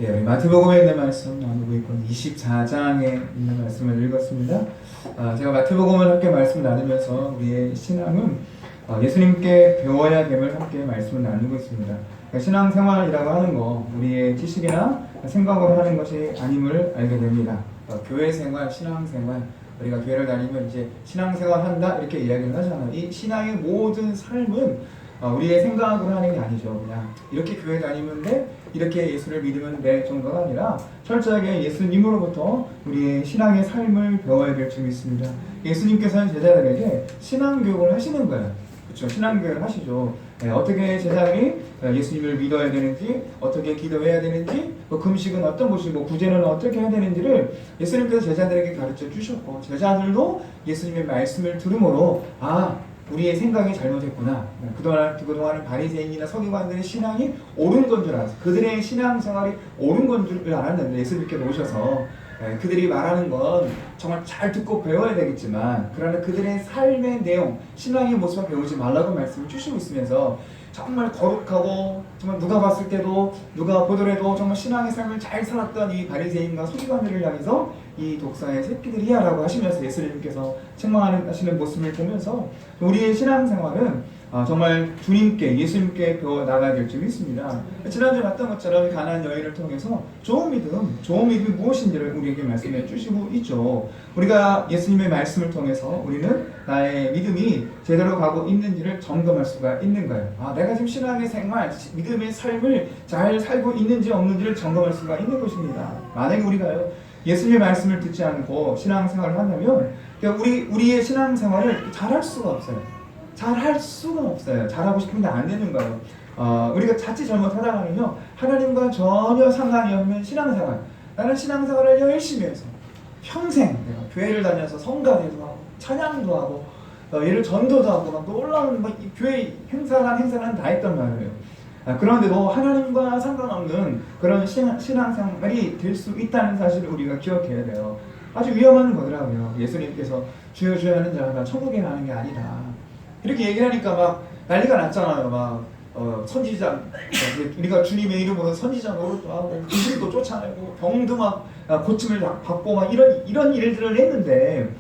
우리 마태복음에 있는 말씀 나누고 있고 24장에 있는 말씀을 읽었습니다. 제가 마태복음을 함께 말씀 나누면서 우리의 신앙은 예수님께 배워야 됨을 함께 말씀을 나누고 있습니다. 그러니까 신앙생활이라고 하는 거 우리의 지식이나 생각으로 하는 것이 아님을 알게 됩니다. 교회생활, 신앙생활, 우리가 교회를 다니면 이제 신앙생활 한다 이렇게 이야기를 하잖아요. 이 신앙의 모든 삶은 우리의 생각으로 하는 게 아니죠. 그냥 이렇게 교회 다니면 돼, 이렇게 예수를 믿으면 돼 정도가 아니라 철저하게 예수님으로부터 우리의 신앙의 삶을 배워야 될 점이 있습니다. 예수님께서는 제자들에게 신앙교육을 하시는 거예요. 그렇죠? 신앙교육을 하시죠. 어떻게 제자들이 예수님을 믿어야 되는지, 어떻게 기도해야 되는지, 금식은 어떤 것이고 구제는 어떻게 해야 되는지를 예수님께서 제자들에게 가르쳐 주셨고, 제자들도 예수님의 말씀을 들음으로 우리의 생각이 잘못했구나. 그동안은 바리새인이나 서기관들의 신앙이 옳은 건 줄 알았어. 그들의 신앙생활이 옳은 건 줄 알았는데 예수님께서 오셔서 그들이 말하는 건 정말 잘 듣고 배워야 되겠지만 그러나 그들의 삶의 내용, 신앙의 모습을 배우지 말라고 말씀을 주시고 있으면서 정말 거룩하고 정말 누가 봤을 때도 누가 보더라도 정말 신앙의 삶을 잘 살았던 이 바리새인과 서기관들을 향해서 이 독사의 새끼들이야 라고 하시면서 예수님께서 책망하시는 모습을 보면서 우리의 신앙생활은 정말 주님께, 예수님께 배워 나가야 될 점이 있습니다. 지난주에 봤던 것처럼 가나안 여인을 통해서 좋은 믿음이 무엇인지를 우리에게 말씀해 주시고 있죠. 우리가 예수님의 말씀을 통해서 우리는 나의 믿음이 제대로 가고 있는지를 점검할 수가 있는 거예요. 내가 지금 신앙의 생활, 믿음의 삶을 잘 살고 있는지 없는지를 점검할 수가 있는 것입니다. 만약에 우리가요, 예수님의 말씀을 듣지 않고 신앙생활을 한다면 우리의 신앙생활을 잘할 수가 없어요. 잘할 수가 없어요. 잘하고 싶은데 안 되는 거예요. 우리가 자칫 잘못하다가는요, 하나님과 전혀 상관이 없는 신앙생활, 나는 신앙생활을 열심히 해서 평생 내가 교회를 다녀서 성가대도 하고 찬양도 하고 예를 전도도 하고 막 놀라운 교회 행사란 다 했단 말이에요. 그런데도 하나님과 상관없는 그런 신앙생활이 될 수 있다는 사실을 우리가 기억해야 돼요. 아주 위험한 거더라고요. 예수님께서 주여 주여 하는 자가 천국에 가는 게 아니다 이렇게 얘기를 하니까 막 난리가 났잖아요. 선지자, 우리가 주님의 이름으로 선지자 노릇도 하고 귀신도 쫓아내고 병도 막 고침을 받고 막 이런 일들을 했는데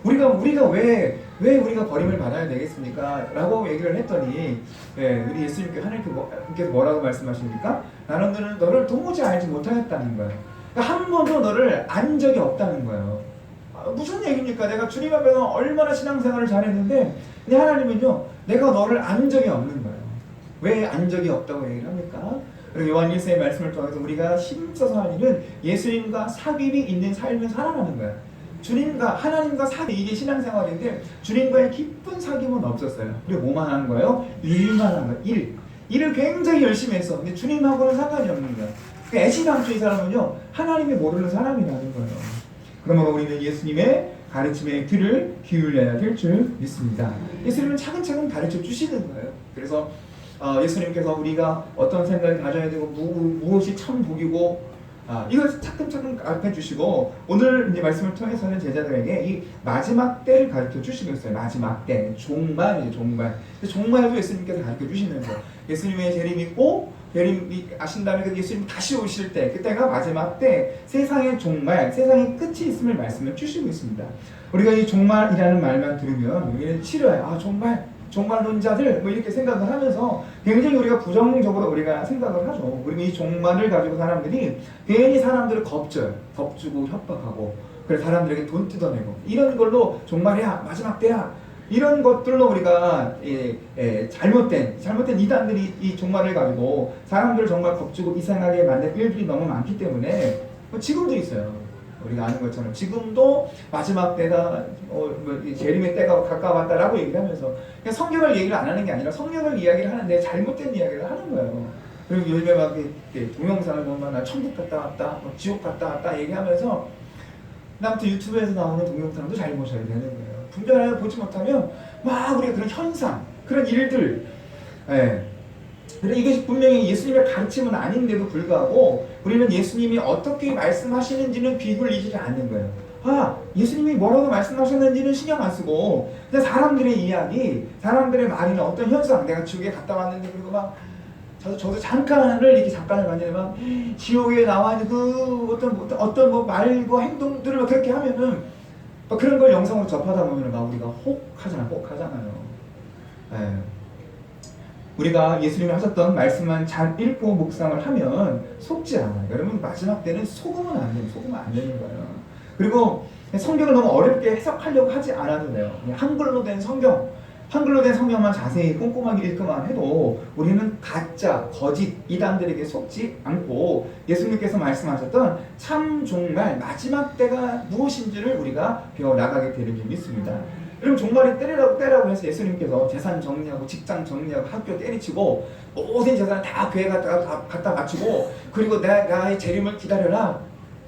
우리가 왜 우리가 버림을 받아야 되겠습니까? 라고 얘기를 했더니 우리 예수님께 하나님께서 뭐라고 말씀하십니까? 나는 너를 도무지 알지 못하겠다는 거예요. 그러니까 한 번도 너를 안 적이 없다는 거예요. 무슨 얘기입니까? 내가 주님 앞에서 얼마나 신앙생활을 잘했는데 근데 하나님은요, 내가 너를 안 적이 없는 거예요. 왜 안 적이 없다고 얘기를 합니까? 그리고 요한 1세의 말씀을 통해서 우리가 힘써서 할 일은 예수님과 삽입이 있는 삶을 살아가는 거예요. 하나님과 삽입, 이게 신앙생활인데 주님과의 깊은 사귐은 없었어요. 그리고 뭐만 하는 거예요? 일만 하는 거예요. 일을 굉장히 열심히 했어. 근데 주님하고는 상관이 없는 거예요. 그러니까 애시당초의 사람은요, 하나님이 모르는 사람이라는 거예요. 그러므로 우리는 예수님의 가르침의 귀를 기울여야 될 줄 믿습니다. 예수님은 차근차근 가르쳐 주시는 거예요. 그래서 예수님께서 우리가 어떤 생각을 가져야 되고 무엇이 참 복이고 이걸 차근차근 가르쳐 주시고 오늘 이제 말씀을 통해서는 제자들에게 이 마지막 때를 가르쳐 주시고 있어요. 마지막 때, 종말이에요. 종말도 예수님께서 가르쳐 주시는 거예요. 예수님의 재림 있고 재림이 아신 다음에 예수님이 다시 오실 때, 그때가 마지막 때, 세상의 종말, 세상의 끝이 있음을 말씀을 주시고 있습니다. 우리가 이 종말이라는 말만 들으면 우리는 싫어요. 종말론자들 이렇게 생각을 하면서 굉장히 우리가 부정적으로 우리가 생각을 하죠. 그리고 이 종말을 가지고 사람들이 괜히 사람들을 겁주고 협박하고 그래서 사람들에게 돈 뜯어내고 이런 걸로 종말이야, 마지막 때야, 이런 것들로 우리가 잘못된 이단들이 이 종말을 가지고 사람들을 정말 겁주고 이상하게 만든 일들이 너무 많기 때문에 지금도 있어요. 우리가 아는 것처럼 지금도 마지막 때가 재림의 때가 가까웠다라고 얘기를 하면서 그냥 성경을 얘기를 안 하는 게 아니라 성경을 이야기를 하는데 잘못된 이야기를 하는 거예요. 그리고 요즘에 막 동영상을 보면 나 천국 갔다 왔다, 지옥 갔다 왔다 얘기하면서 아무튼 유튜브에서 나오는 동영상도 잘 보셔야 되는 거예요. 분별하여 보지 못하면 막 우리가 그런 현상, 그런 일들, 그래 이것이 분명히 예수님의 가르침은 아닌데도 불구하고 우리는 예수님이 어떻게 말씀하시는지는 귀 굴리지 않는 거예요. 예수님이 뭐라고 말씀하셨는지는 신경 안 쓰고 그냥 사람들의 이야기, 사람들의 말이나 어떤 현상, 내가 지옥에 갔다 왔는데 그리고 막 저도 잠깐을 이렇게 잠깐을 만지면 지옥에 나와 있는 그 어떤 뭐 말과 행동들을 막 그렇게 하면은 막 그런 걸 영상으로 접하다 보면은 막 우리가 혹하잖아요. 예. 우리가 예수님이 하셨던 말씀만 잘 읽고 묵상을 하면 속지 않아요. 여러분 마지막 때는 속으면 안 되는 거예요. 그리고 성경을 너무 어렵게 해석하려고 하지 않아도 돼요. 그냥 한글로 된 성경만 자세히 꼼꼼하게 읽기만 해도 우리는 가짜, 거짓, 이단들에게 속지 않고 예수님께서 말씀하셨던 참 종말, 마지막 때가 무엇인지를 우리가 배워나가게 되는 줄 믿습니다. 여러분 종말이 때라고 해서 예수님께서 재산 정리하고 직장 정리하고 학교 때리치고 모든 재산을 다 교회 갖다 바치고 그리고 나의 재림을 기다려라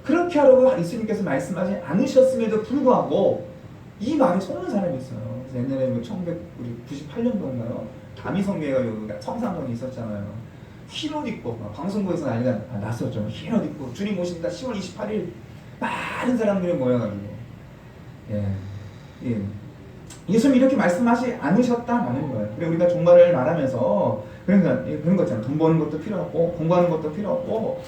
그렇게 하라고 예수님께서 말씀하지 않으셨음에도 불구하고 이 말에 속는 사람이 있어요. 그래서 옛날에 1998년도인가요? 다미성교회가 여기 성산동에 있었잖아요. 흰 옷 입고 방송국에서 난리가 났었죠. 흰 옷 입고 주님 오신다 10월 28일 많은 사람들이 모여가지고 예수님이 이렇게 말씀하지 않으셨다라는 거예요. 그리고 우리가 종말을 말하면서 그러니까 그런 거 있잖아요. 돈 버는 것도 필요 없고 공부하는 것도 필요 없고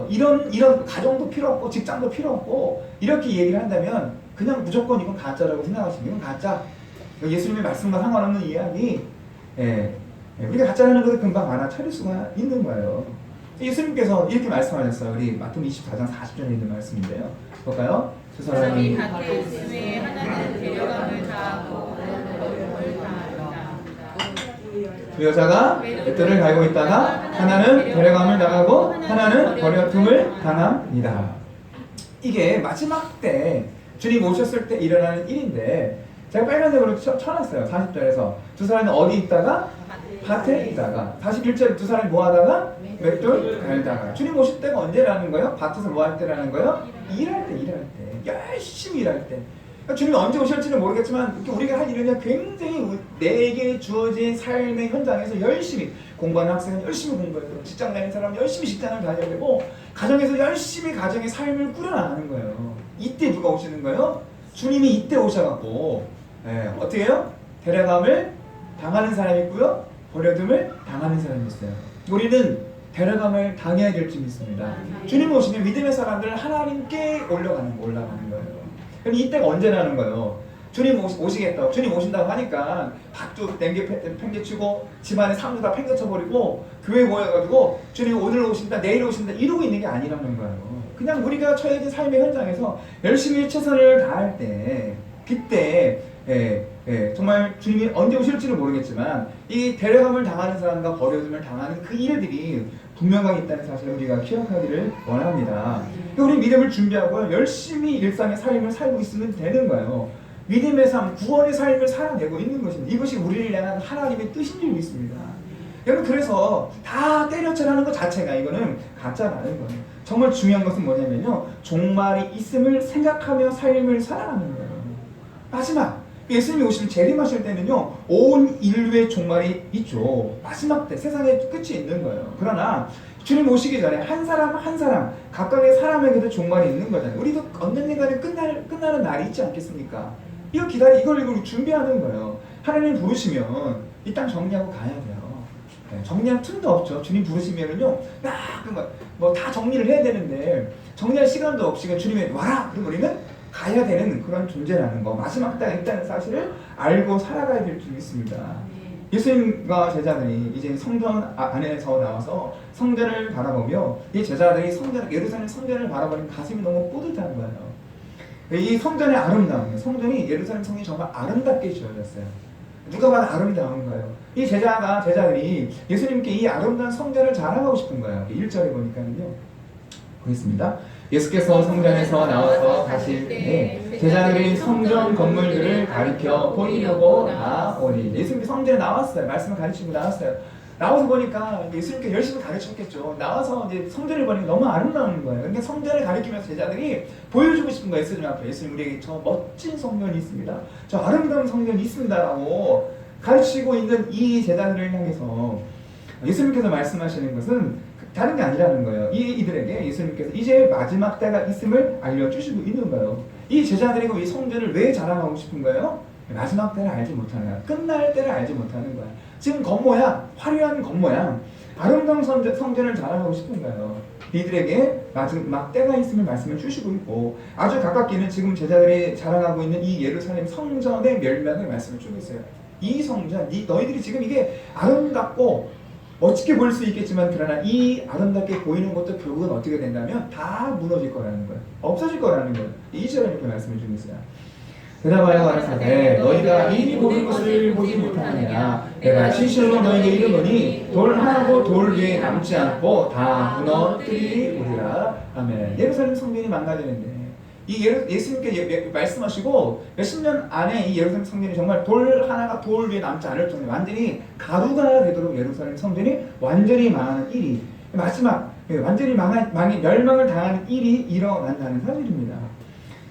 이런 가정도 필요 없고 직장도 필요 없고 이렇게 얘기를 한다면 그냥 무조건 이건 가짜라고 생각하시면 이건 가짜. 예수님의 말씀과 상관없는 이야기. 우리가 가짜라는 것을 금방 알아차릴 수가 있는 거예요. 예수님께서 이렇게 말씀하셨어요. 우리 마태복음 24장 40절에 있는 말씀인데요. 볼까요? 두 사람이 밭에 있음에 하나는 데려감을 다하고 두 여자가 맷돌을 갈고 있다가 하나는 데려감을 당하고 하나는 버려둠을 당합니다. 이게 마지막 때 주님 오셨을 때 일어나는 일인데 제가 빨간색으로 쳐놨어요. 40절에서 두 사람이 어디 있다가 밭에 있다가 41절에 두 사람이 뭐 하다가 맷돌 갈다가 주님 오실 때가 언제라는 거예요? 밭에서 뭐 할 때라는 거예요? 일할 때 열심히 일할 때 그러니까 주님이 언제 오실지는 모르겠지만 우리가 할 일은 굉장히 내게 주어진 삶의 현장에서 열심히 공부하는 학생은 열심히 공부해야 되고 직장 다니는 사람은 열심히 직장을 다녀야 되고 가정에서 열심히 가정의 삶을 꾸려나가는 거예요. 이때 누가 오시는 거예요? 주님이 이때 오셔갖고 어떻게 해요? 데려감을 당하는 사람이 있고요 버려둠을 당하는 사람이 있어요. 우리는 데려감을 당해야 될 줄 믿습니다. 주님 오시면 믿음의 사람들은 하나님께 올라가는 거예요. 그럼 이때가 언제라는 거예요? 주님 오시겠다고 주님 오신다고 하니까 밭도 팽개치고 집안의 삶도 다 팽개쳐버리고 교회 모여가지고 주님 오늘 오신다 내일 오신다 이러고 있는 게 아니라는 거예요. 그냥 우리가 처해진 삶의 현장에서 열심히 최선을 다할 때 그때 정말 주님이 언제 오실지는 모르겠지만 이 데려감을 당하는 사람과 버려짐을 당하는 그 일들이 분명하게 있다는 사실을 우리가 기억하기를 원합니다. 우리 믿음을 준비하고 열심히 일상의 삶을 살고 있으면 되는 거예요. 믿음의 삶, 구원의 삶을 살아내고 있는 것입니다. 이것이 우리를 향한 하나님의 뜻인 줄 믿습니다. 여러분 그래서 다 때려쳐라는 것 자체가 이거는 가짜라는 거예요. 정말 중요한 것은 뭐냐면요. 종말이 있음을 생각하며 삶을 살아가는 거예요. 마지막 예수님이 오시면 재림하실 때는요 온 인류의 종말이 있죠. 마지막 때 세상의 끝이 있는 거예요. 그러나 주님 오시기 전에 한 사람 한 사람 각각의 사람에게도 종말이 있는 거잖아요. 우리도 언젠가는 끝나는 날이 있지 않겠습니까? 이걸 준비하는 거예요. 하나님 부르시면 이 땅 정리하고 가야 돼요. 정리할 틈도 없죠. 주님 부르시면은요 다 정리를 해야 되는데 정리할 시간도 없이 주님이 와라 그럼 우리는 가야 되는 그런 존재라는 거 마지막 때가 있다는 사실을 알고 살아가야 될 줄 믿습니다. 예수님과 제자들이 이제 성전 안에서 나와서 성전을 바라보며 이 제자들이 예루살렘 성전을 바라보는 가슴이 너무 뿌듯한 거예요. 이 성전의 아름다움, 성전이 예루살렘 성전이 정말 아름답게 지어졌어요. 누가 봐도 아름다운 거예요. 이 제자들이 예수님께 이 아름다운 성전을 자랑하고 싶은 거예요. 1절에 보니까는요. 보겠습니다. 예수께서 성전에서 나와서 가실 때 제자들이 성전 건물들을 가리켜 보이려고 나오니 예수님이 성전에 나왔어요. 말씀을 가르치고 나왔어요. 나와서 보니까 예수님께 열심히 가르쳤겠죠. 나와서 이제 성전을 보니까 너무 아름다운 거예요. 그러니까 성전을 가리키면서 제자들이 보여주고 싶은 거예요. 예수님 앞에 예수님 우리에게 저 멋진 성전이 있습니다. 저 아름다운 성전이 있습니다라고 가르치고 있는 이 제자들을 향해서 예수님께서 말씀하시는 것은 다른 게 아니라는 거예요. 이들에게 예수님께서 이제 마지막 때가 있음을 알려주시고 있는 거예요. 이 제자들이 이 성전을 왜 자랑하고 싶은 거예요? 마지막 때를 알지 못하는 거야. 끝날 때를 알지 못하는 거야. 지금 겉모양, 화려한 겉모양, 아름다운 성전을 자랑하고 싶은가요? 이들에게 마지막 때가 있음을 말씀을 주시고 있고, 아주 가깝게는 지금 제자들이 자랑하고 있는 이 예루살렘 성전의 멸망을 말씀을 주고 있어요. 이 성전, 너희들이 지금 이게 아름답고 멋지게 보일 수 있겠지만, 그러나 이 아름답게 보이는 것도 결국은 어떻게 된다면 다 무너질 거라는 거예요. 없어질 거라는 거예요. 2절에 이렇게 말씀을 주고 있어요. 대답하여 가라사대 너희가 이 모든 것을 보지 못하느냐, 내가 진실로 너희에게 이르노니 돌 하나도 돌 위에 남지 않고 다 무너뜨리리라. 아멘. 예루살렘 성전이 망가지는데, 이 예수님께 말씀하시고 몇십 년 안에 이 예루살렘 성전이 정말 돌 하나가 돌 위에 남지 않을 정도로 완전히 가루가 되도록 예루살렘 성전이 완전히 망하는 일이, 마지막 완전히 멸망을 당하는 일이 일어난다는 사실입니다.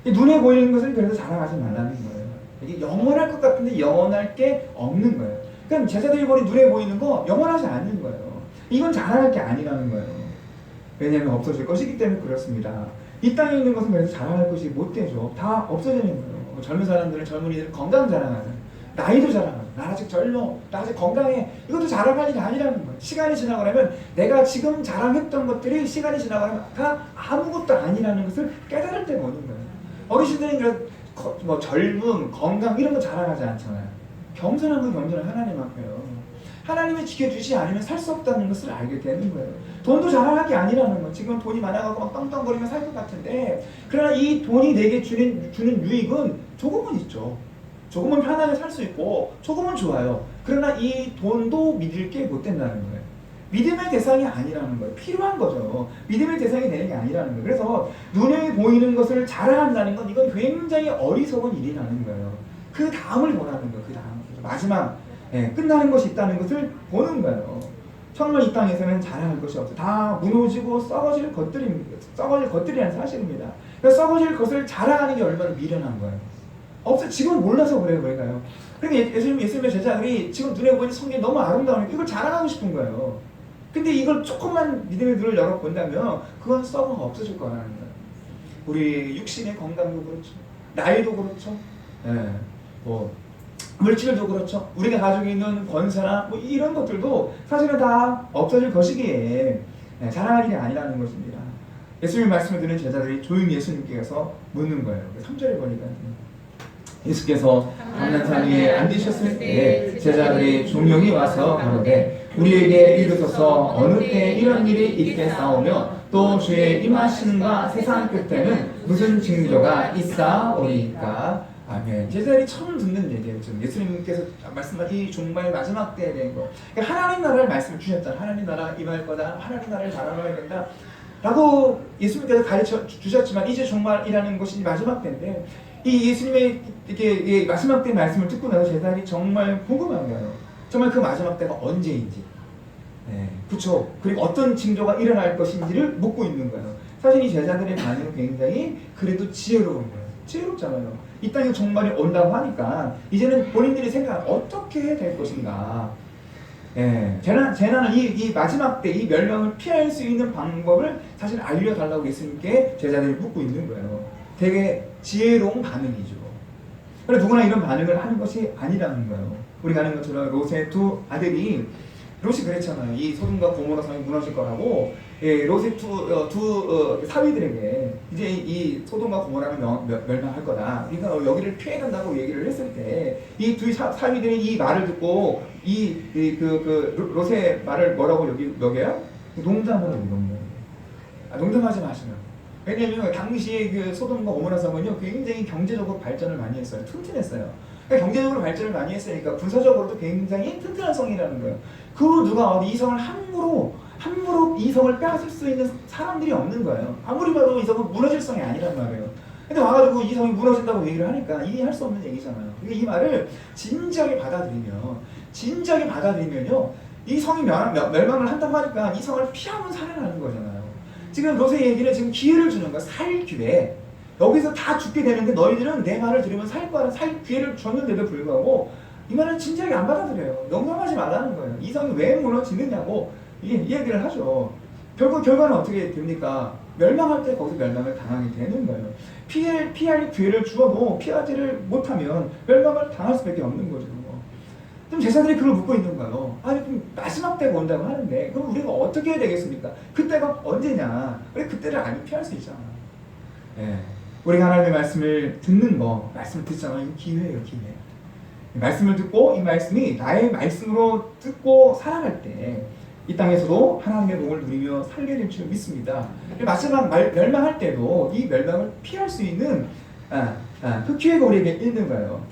눈에 보이는 것을 그래서 자랑하지 말라는 거예요. 이게 영원할 것 같은데 영원할 게 없는 거예요. 그러니까 제자들이 보니 눈에 보이는 거 영원하지 않는 거예요. 이건 자랑할 게 아니라는 거예요. 왜냐하면 없어질 것이기 때문에 그렇습니다. 이 땅에 있는 것은 그래서 자랑할 것이 못 되죠. 다 없어지는 거예요. 젊은 사람들은, 젊은이들은 건강 자랑하죠. 나이도 자랑하죠. 나 아직 젊어, 나 아직 건강해. 이것도 자랑할 일이 아니라는 거예요. 시간이 지나고 나면 내가 지금 자랑했던 것들이 시간이 지나고 나면 다 아무것도 아니라는 것을 깨달을 때가 오는 거예요. 어르신들은 뭐 젊음, 건강 이런 거 자랑하지 않잖아요. 겸손한 건 겸손한 하나님 앞에요. 하나님이 지켜주지 않으면 살 수 없다는 것을 알게 되는 거예요. 돈도 자랑할 게 아니라는 거. 지금 돈이 많아가고 막 떵떵거리면 살 것 같은데, 그러나 이 돈이 내게 주는 유익은 조금은 있죠. 조금은 편하게 살 수 있고 조금은 좋아요. 그러나 이 돈도 믿을 게 못 된다는 거예요. 믿음의 대상이 아니라는 거예요. 필요한 거죠. 믿음의 대상이 되는 게 아니라는 거예요. 그래서 눈에 보이는 것을 자랑한다는 건 이건 굉장히 어리석은 일이라는 거예요. 그 다음을 보라는 거예요. 그 다음. 마지막 끝나는 것이 있다는 것을 보는 거예요. 정말 이 땅에서는 자랑할 것이 없어요. 다 무너지고 썩어질 것들이라는 사실입니다. 그래서 썩어질 것을 자랑하는 게 얼마나 미련한 거예요. 없어. 지금 몰라서 그래요. 그러니까요. 그러니까 예수님의 제자들이 지금 눈에 보이는 성경이 너무 아름다우니까 이걸 자랑하고 싶은 거예요. 근데 이걸 조금만 믿음의 눈을 열어본다면 그건 썩어가 없어질 거라는 거예요. 우리 육신의 건강도 그렇죠. 나이도 그렇죠. 뭐 물질도 그렇죠. 우리가 가지고 있는 권세나 뭐 이런 것들도 사실은 다 없어질 것이기에 자랑할 일이 아니라는 것입니다. 예수님 말씀을 듣는 제자들이 조용히 예수님께 가서 묻는 거예요. 3절에 보니까 예수께서 감난산 위에 앉으셨을 때 제자들이 종용이 와서 가로되 우리에게 이르소서 어느 때 이런 일이 있겠사오며 또 주의 임하심과 세상 끝에는 무슨 징조가 있사오리까. 아멘. 제자들이 처음 듣는 얘기예요. 예수님께서 말씀하신 이 종말 마지막 때에 대한 거. 그러니까 하나님 나라를 말씀을 주셨잖아요. 하나님 나라 임할 거다. 하나님 나라를 자랑해야 된다. 라고 예수님께서 가르쳐 주셨지만 이제 종말이라는 것이 마지막 때인데, 이 예수님의 이렇게 마지막 때 말씀을 듣고 나서 제자들이 정말 궁금한 거예요. 정말 그 마지막 때가 언제인지. 그렇죠. 그리고 어떤 징조가 일어날 것인지를 묻고 있는 거예요. 사실 이 제자들의 반응은 굉장히 그래도 지혜로운 거예요. 지혜롭잖아요. 이 땅에 종말이 온다고 하니까 이제는 본인들이 생각하는 어떻게 될 것인가. 재난은 이 마지막 때 이 멸망을 피할 수 있는 방법을 사실 알려달라고 예수님께 제자들이 묻고 있는 거예요. 되게 지혜로운 반응이죠. 그런데 누구나 이런 반응을 하는 것이 아니라는 거예요. 우리가 아는 것처럼 롯의 두 아들이, 롯이 그랬잖아요. 이 소돔과 고모라 성이 무너질 거라고. 롯의 두 사위들에게 이제 이 소돔과 고모라는 멸망할 거다. 그러니까 여기를 피해야 된다고 얘기를 했을 때 이 두 사위들이 이 말을 듣고 롯의 말을 뭐라고 여겨요? 농담으로 여긴 거예요. 농담하지 마시면. 왜냐하면 당시에 그 소돔과 고모라 성은요 굉장히 경제적으로 발전을 많이 했어요. 튼튼했어요. 그러니까 경제적으로 발전을 많이 했으니까 군사적으로도 굉장히 튼튼한 성이라는 거예요. 그 누가 이 성을 함부로 이 성을 빼앗을 수 있는 사람들이 없는 거예요. 아무리 봐도 이 성은 무너질 성이 아니란 말이에요. 근데 와가지고 이 성이 무너진다고 얘기를 하니까 이해할 수 없는 얘기잖아요. 이 말을 진지하게 받아들이면요 이 성이 멸망을 한다고 하니까 이 성을 피하면 살아나는 거잖아요. 지금 롯의 얘기는 지금 기회를 주는 거야. 살 기회. 여기서 다 죽게 되는데 너희들은 내 말을 들으면 살 기회를 줬는데도 불구하고 이 말은 진지하게 안 받아들여요. 농담하지 말라는 거예요. 이 성이 왜 무너지느냐고 이 얘기를 하죠. 결과는 어떻게 됩니까? 멸망할 때 거기서 멸망을 당하게 되는 거예요. 피할 기회를 주어도 피하지를 못하면 멸망을 당할 수밖에 없는 거죠. 좀 제자들이 그걸 묻고 있는 거예요. 아니 그럼 마지막 때가 온다고 하는데 그럼 우리가 어떻게 해야 되겠습니까? 그때가 언제냐? 우리 그때를 안 피할 수 있잖아. 예. 우리가 하나님의 말씀을 듣는 거, 말씀을 듣잖아요. 이거 기회예요, 기회. 말씀을 듣고 이 말씀이 나의 말씀으로 듣고 살아갈 때 이 땅에서도 하나님의 복을 누리며 살게 될 줄 믿습니다. 마지막 멸망할 때도 이 멸망을 피할 수 있는 그 기회가 우리에게 있는 거예요.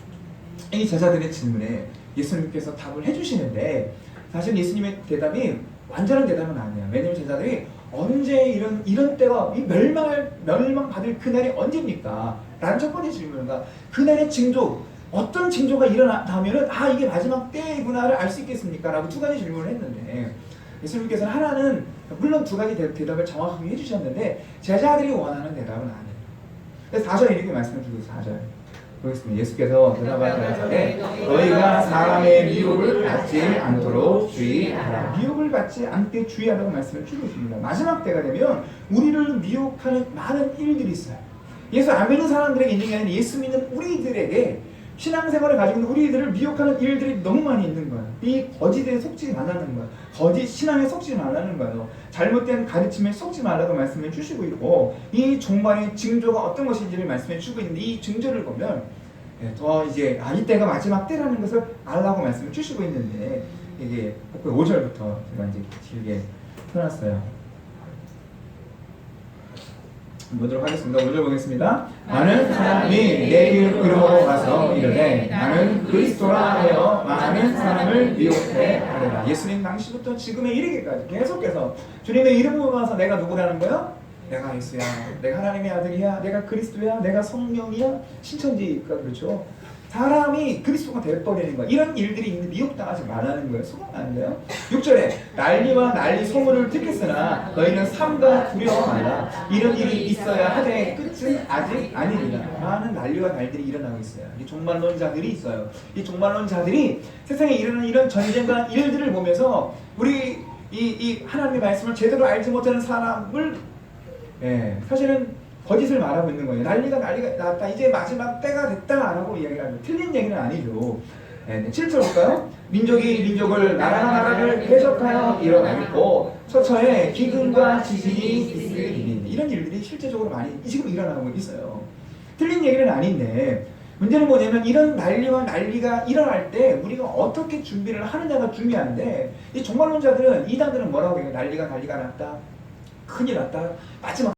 이 제자들의 질문에 예수님께서 답을 해주시는데 사실 예수님의 대답이 완전한 대답은 아니에요. 왜냐하면 제자들이 언제 이런 때가 이 멸망받을 그날이 언제입니까? 라는 첫 번째 질문인가 그날의 징조 어떤 징조가 일어나면은 이게 마지막 때구나를 알 수 있겠습니까? 라고 두 가지 질문을 했는데 예수님께서는 하나는 물론 두 가지 대답을 정확하게 해주셨는데 제자들이 원하는 대답은 아니에요. 그래서 4절에 이렇게 말씀을 주고 4절 보겠습니다. 예수께서 대답하시되 너희가 사람의 미혹을 받지 않도록 주의하라. 미혹을 받지 않게 주의하라고 말씀을 주고 있습니다. 마지막 때가 되면 우리를 미혹하는 많은 일들이 있어요. 예수 안 믿는 사람들에게 있는 게 아니라 예수 믿는 우리들에게 신앙생활을 가지고 있는 우리들을 미혹하는 일들이 너무 많이 있는 거예요. 이 거짓에 속지 말라는 거예요. 거짓 신앙에 속지 말라는 거예요. 잘못된 가르침에 속지 말라고 말씀해 주시고 있고 이 종말의 징조가 어떤 것인지를 말씀해 주고 있는데 이 징조를 보면 더 이제 이때가 마지막 때라는 것을 알라고 말씀을 주시고 있는데 이게 5절부터 제가 이제 길게 펴놨어요. 보도록 하겠습니다. 5절 보겠습니다. 많은 사람이 내 이름으로 와서 이르되 나는 그리스도라 하여 많은 사람을 미혹해 하리라. 예수님 당시부터 지금에 이르기까지 계속해서 주님의 이름으로 와서 내가 누구라는 거야? 내가 예수야, 내가 하나님의 아들이야, 내가 그리스도야, 내가 성령이야, 신천지가 그렇죠. 사람이 그리스도가 되어버리는 거야. 이런 일들이 있는데 미혹당하지 말라는 거예요. 소망 안 돼요? 6절에 난리와 난리 소문을 듣겠으나 너희는 삼가 두려워 말라. 이런 일이 있어야 하되 끝은 아직 아니니라. 많은 난리와 날들이 일어나고 있어요. 이 종말론자들이 있어요. 이 종말론자들이 세상에 일어나는 이런 전쟁과 일들을 보면서 우리 이 하나님의 말씀을 제대로 알지 못하는 사람을 사실은 거짓을 말하고 있는 거예요. 난리가 났다. 이제 마지막 때가 됐다라고 이야기를 합니다. 틀린 얘기는 아니죠. 7절 볼까요? 민족이 민족을 나라가 나라를 대적하여 일어나고 처처에 기근과 지진이 있으리니 이런 일들이 실제적으로 많이 지금 일어나고 있어요. 틀린 얘기는 아닌데 문제는 뭐냐면 이런 난리와 난리가 일어날 때 우리가 어떻게 준비를 하느냐가 중요한데 이 종말론자들은 이단들은 뭐라고 해요? 난리가 났다. 큰일 났다. 마지막